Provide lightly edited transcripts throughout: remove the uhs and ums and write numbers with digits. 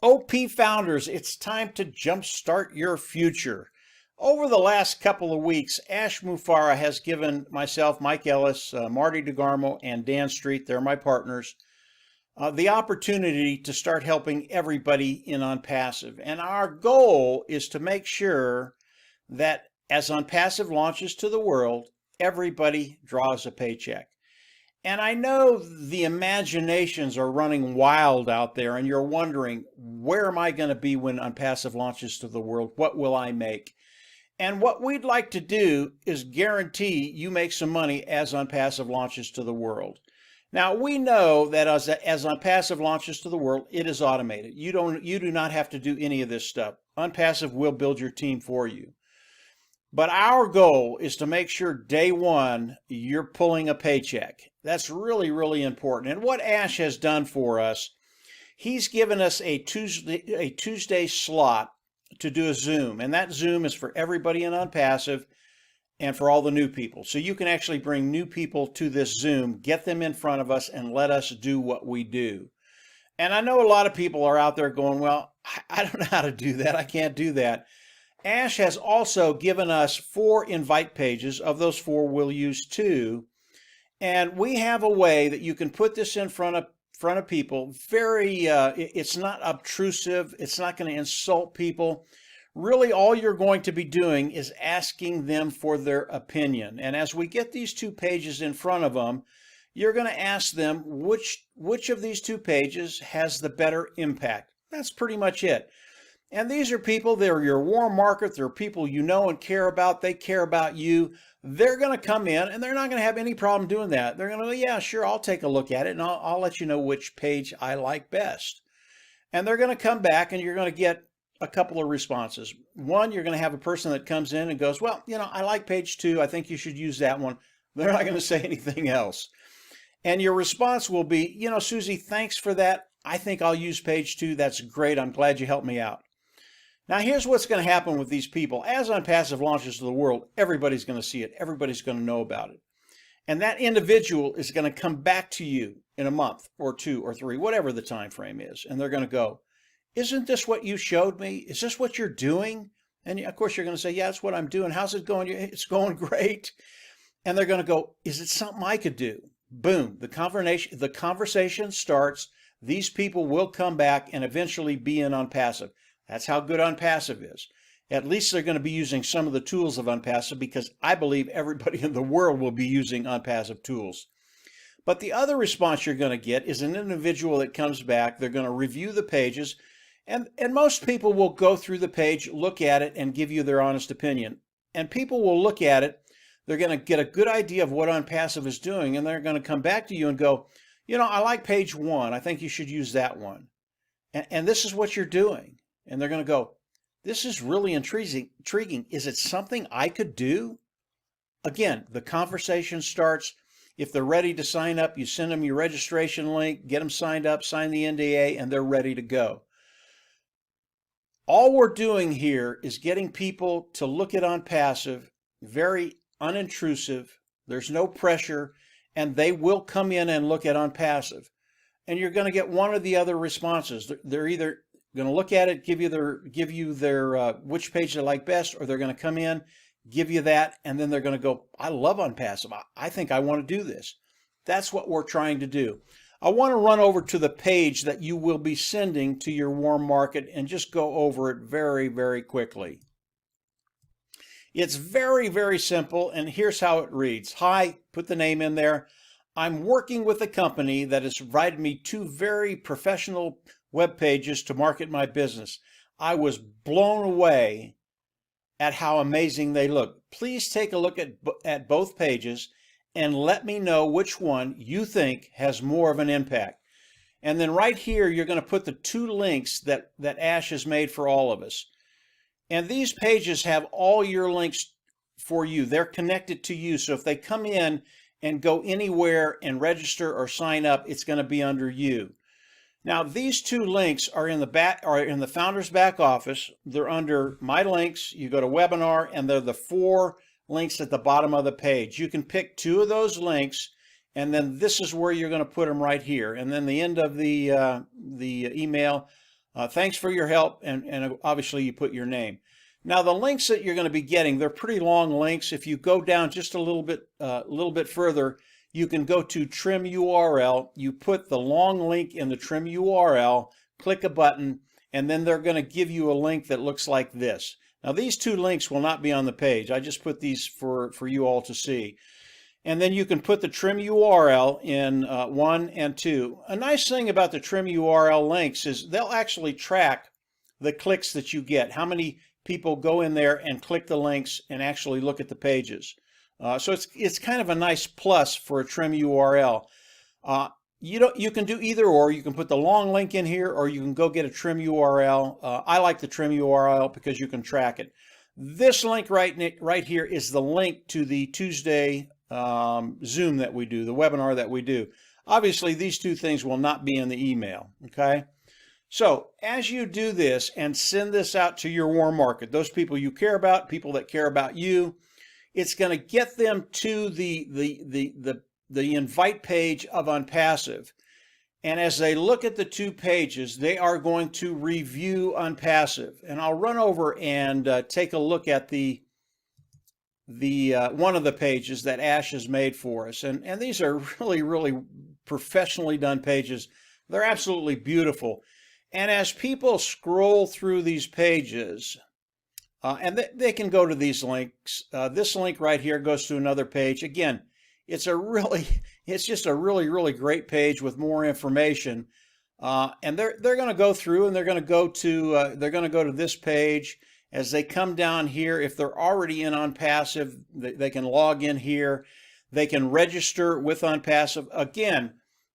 OP founders, it's time to jumpstart your future. Over the last couple of weeks, Ash Mufareh has given myself, Mike Ellis, Marty DeGarmo, and Dan Street, they're my partners, the opportunity to start helping everybody in OnPassive. And our goal is to make sure that as OnPassive launches to the world, everybody draws a paycheck. And I know the imaginations are running wild out there, and you're wondering, where am I going to be when OnPassive launches to the world? What will I make? And what we'd like to do is guarantee you make some money as OnPassive launches to the world. Now, we know that as OnPassive launches to the world, it is automated. You do not have to do any of this stuff. OnPassive will build your team for you. But our goal is to make sure day one, you're pulling a paycheck. That's really, really important. And what Ash has done for us, he's given us a Tuesday slot to do a Zoom. And that Zoom is for everybody in OnPassive and for all the new people. So you can actually bring new people to this Zoom, get them in front of us, and let us do what we do. And I know a lot of people are out there going, well, I don't know how to do that. I can't do that. Ash has also given us 4 invite pages. Of those 4, we'll use 2. And we have a way that you can put this in front of people. It's not obtrusive. It's not going to insult people. Really, all you're going to be doing is asking them for their opinion. And as we get these 2 pages in front of them, you're going to ask them which of these 2 pages has the better impact. That's pretty much it. And these are people, they're your warm market, they're people you know and care about, they care about you. They're going to come in and they're not going to have any problem doing that. They're going to go, yeah, sure, I'll take a look at it and I'll let you know which page I like best. And they're going to come back and you're going to get a couple of responses. One, you're going to have a person that comes in and goes, well, I like page 2, I think you should use that one. They're not going to say anything else. And your response will be, Susie, thanks for that. I think I'll use page 2. That's great. I'm glad you helped me out. Now, here's what's going to happen with these people. As OnPassive launches to the world, everybody's going to see it. Everybody's going to know about it. And that individual is going to come back to you in a month or 2 or 3, whatever the time frame is. And they're going to go, isn't this what you showed me? Is this what you're doing? And of course, you're going to say, yeah, that's what I'm doing. How's it going? It's going great. And they're going to go, is it something I could do? Boom. The conversation starts. These people will come back and eventually be in OnPassive. That's how good OnPassive is. At least they're going to be using some of the tools of OnPassive, because I believe everybody in the world will be using OnPassive tools. But the other response you're going to get is an individual that comes back. They're going to review the pages, and most people will go through the page, look at it, and give you their honest opinion. And people will look at it. They're going to get a good idea of what OnPassive is doing, and they're going to come back to you and go, I like page 1. I think you should use that one. And this is what you're doing. And they're going to go, this is really intriguing. Is it something I could do? Again, the conversation starts. If they're ready to sign up, you send them your registration link, get them signed up, sign the NDA, and they're ready to go. All we're doing here is getting people to look at OnPassive, very unintrusive. There's no pressure, and they will come in and look at OnPassive. And you're going to get one or the other responses. They're either going to look at it, give you their which page they like best, or they're going to come in, give you that, and then they're going to go, I love OnPassive. I think I want to do this. That's what we're trying to do. I want to run over to the page that you will be sending to your warm market and just go over it very, very quickly. It's very, very simple, and here's how it reads. Hi, put the name in there. I'm working with a company that has provided me 2 very professional web pages to market my business. I was blown away at how amazing they look. Please take a look at both pages and let me know which one you think has more of an impact. And then right here, you're going to put the 2 links that Ash has made for all of us. And these pages have all your links for you. They're connected to you. So if they come in and go anywhere and register or sign up, it's going to be under you. Now, these 2 links are in the founder's back office. They're under My Links. You go to Webinar, and they're the 4 links at the bottom of the page. You can pick 2 of those links, and then this is where you're going to put them right here. And then the end of the email, Thanks for your help, and obviously you put your name. Now the links that you're going to be getting, they're pretty long links. If you go down just a little bit further, you can go to trim URL. You put the long link in the trim URL, click a button, and then they're going to give you a link that looks like this. Now these two links will not be on the page. I just put these for you all to see. And then you can put the trim URL in 1 and 2. A nice thing about the trim URL links is they'll actually track the clicks that you get, how many people go in there and click the links and actually look at the pages. So it's kind of a nice plus for a trim URL. You can do either or. You can put the long link in here, or you can go get a trim URL. I like the trim URL because you can track it. This link right here is the link to the Tuesday Zoom that we do, the webinar that we do. Obviously, these two things will not be in the email, okay? So as you do this and send this out to your warm market, those people you care about, people that care about you, it's going to get them to the invite page of OnPassive. And as they look at the two pages, they are going to review OnPassive. And I'll run over and take a look at the one of the pages that Ash has made for us. And these are really professionally done pages. They're absolutely beautiful. And as people scroll through these pages, and they can go to these links. This link right here goes to another page. Again, it's just a really great page with more information. And they're going to go through and they're going to go to this page. As they come down here, if they're already in OnPassive, they can log in here. They can register with OnPassive. Again,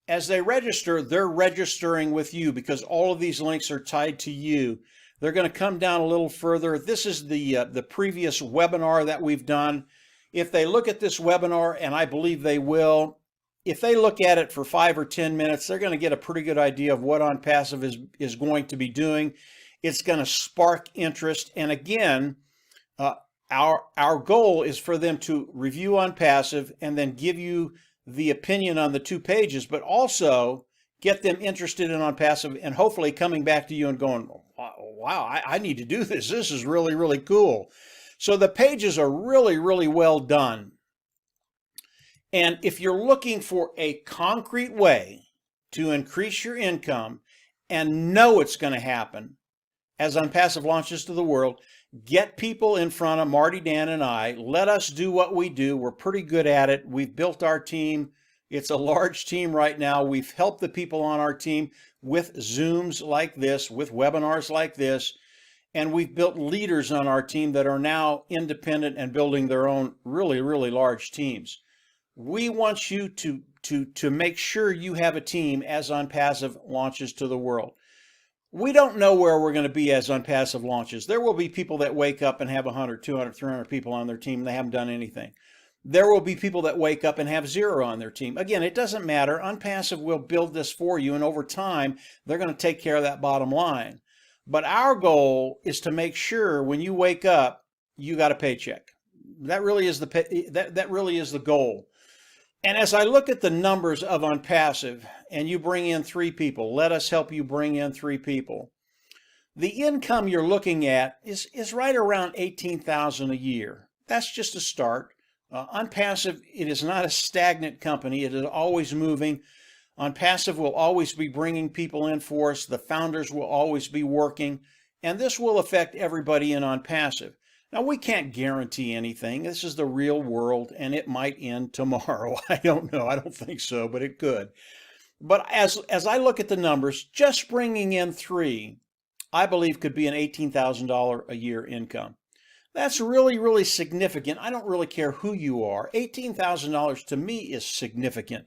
as they register, they're registering with you because all of these links are tied to you. They're going to come down a little further. This is the previous webinar that we've done. If they look at this webinar, and I believe they will, if they look at it for 5 or 10 minutes, they're going to get a pretty good idea of what OnPassive is going to be doing. It's going to spark interest. And again, our goal is for them to review OnPassive and then give you the opinion on the two pages, but also get them interested in OnPassive and hopefully coming back to you and going, wow, I need to do this. This is really cool. So the pages are really well done. And if you're looking for a concrete way to increase your income and know it's going to happen, as OnPassive launches to the world, get people in front of Marty, Dan, and I. Let us do what we do. We're pretty good at it. We've built our team. It's a large team right now. We've helped the people on our team with Zooms like this, with webinars like this, and we've built leaders on our team that are now independent and building their own really large teams. We want you to make sure you have a team as OnPassive launches to the world. We don't know where we're going to be as OnPassive launches. There will be people that wake up and have 100, 200, 300 people on their team and they haven't done anything. There will be people that wake up and have 0 on their team. Again, it doesn't matter. OnPassive will build this for you, and over time, they're going to take care of that bottom line. But our goal is to make sure when you wake up, you got a paycheck. That really is that really is the goal. And as I look at the numbers of OnPassive, and you bring in 3 people, let us help you bring in 3 people. The income you're looking at is right around $18,000 a year. That's just a start. OnPassive, it is not a stagnant company. It is always moving. OnPassive will always be bringing people in for us. The founders will always be working, and this will affect everybody in OnPassive. Now, we can't guarantee anything. This is the real world, and it might end tomorrow. I don't know. I don't think so, but it could. But as I look at the numbers, just bringing in 3, I believe could be an $18,000 a year income. That's really significant. I don't really care who you are. $18,000 to me is significant.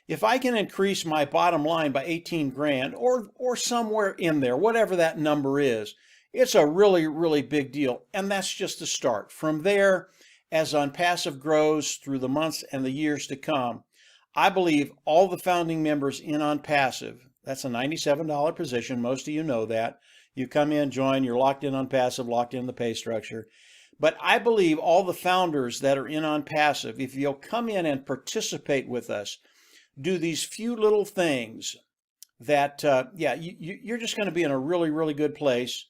If I can increase my bottom line by 18 grand or somewhere in there, whatever that number is, it's a really big deal. And that's just the start. From there, as OnPassive grows through the months and the years to come, I believe all the founding members in OnPassive, that's a $97 position. Most of you know that. You come in, join, you're locked in OnPassive, locked in the pay structure. But I believe all the founders that are in OnPassive, if you'll come in and participate with us, do these few little things, that, yeah, you're just going to be in a really, really good place.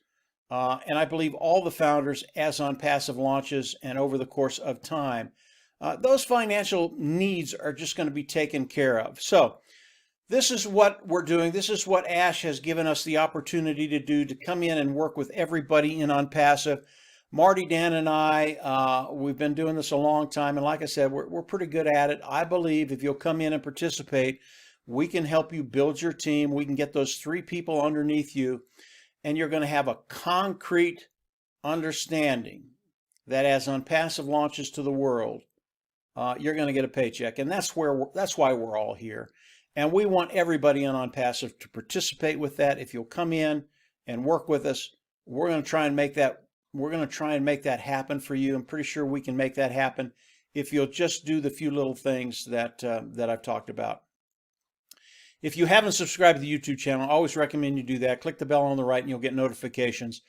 And I believe all the founders, as OnPassive launches and over the course of time, those financial needs are just going to be taken care of. So this is what we're doing. This is what Ash has given us the opportunity to do, to come in and work with everybody in OnPassive. Marty, Dan, and I, we've been doing this a long time. And like I said, we're pretty good at it. I believe if you'll come in and participate, we can help you build your team. We can get those 3 people underneath you. And you're going to have a concrete understanding that as OnPassive launches to the world, you're going to get a paycheck. And that's why we're all here. And we want everybody on OnPassive to participate with that. If you'll come in and work with us, we're going to try and make that. We're going to try and make that happen for you. I'm pretty sure we can make that happen if you'll just do the few little things that I've talked about. If you haven't subscribed to the YouTube channel, I always recommend you do that. Click the bell on the right and you'll get notifications.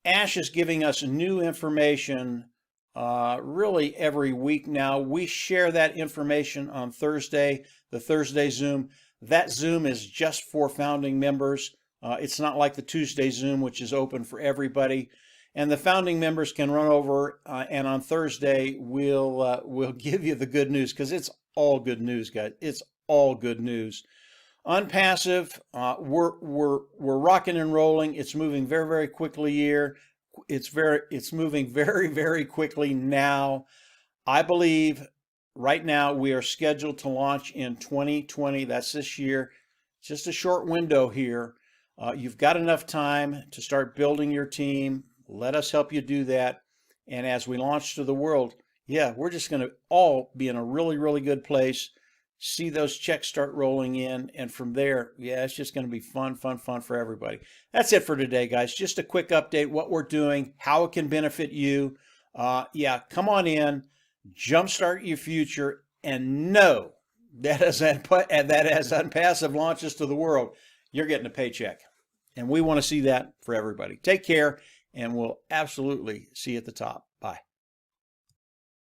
Ash is giving us new information really every week now. We share that information on Thursday, the Thursday Zoom. That Zoom is just for founding members. It's not like the Tuesday Zoom, which is open for everybody. And the founding members can run over, and on Thursday we'll give you the good news, because it's all good news, guys. It's all good news. OnPassive, we're rocking and rolling. It's moving very, very quickly here. It's moving very, very quickly now. I believe right now we are scheduled to launch in 2020. That's this year. Just a short window here. You've got enough time to start building your team. Let us help you do that. And as we launch to the world, yeah, we're just going to all be in a really, really good place. See those checks start rolling in. And from there, yeah, it's just going to be fun, fun, fun for everybody. That's it for today, guys. Just a quick update, what we're doing, how it can benefit you. Yeah, come on in, jumpstart your future, and know that as OnPassive launches to the world, you're getting a paycheck. And we want to see that for everybody. Take care, and we'll absolutely see you at the top.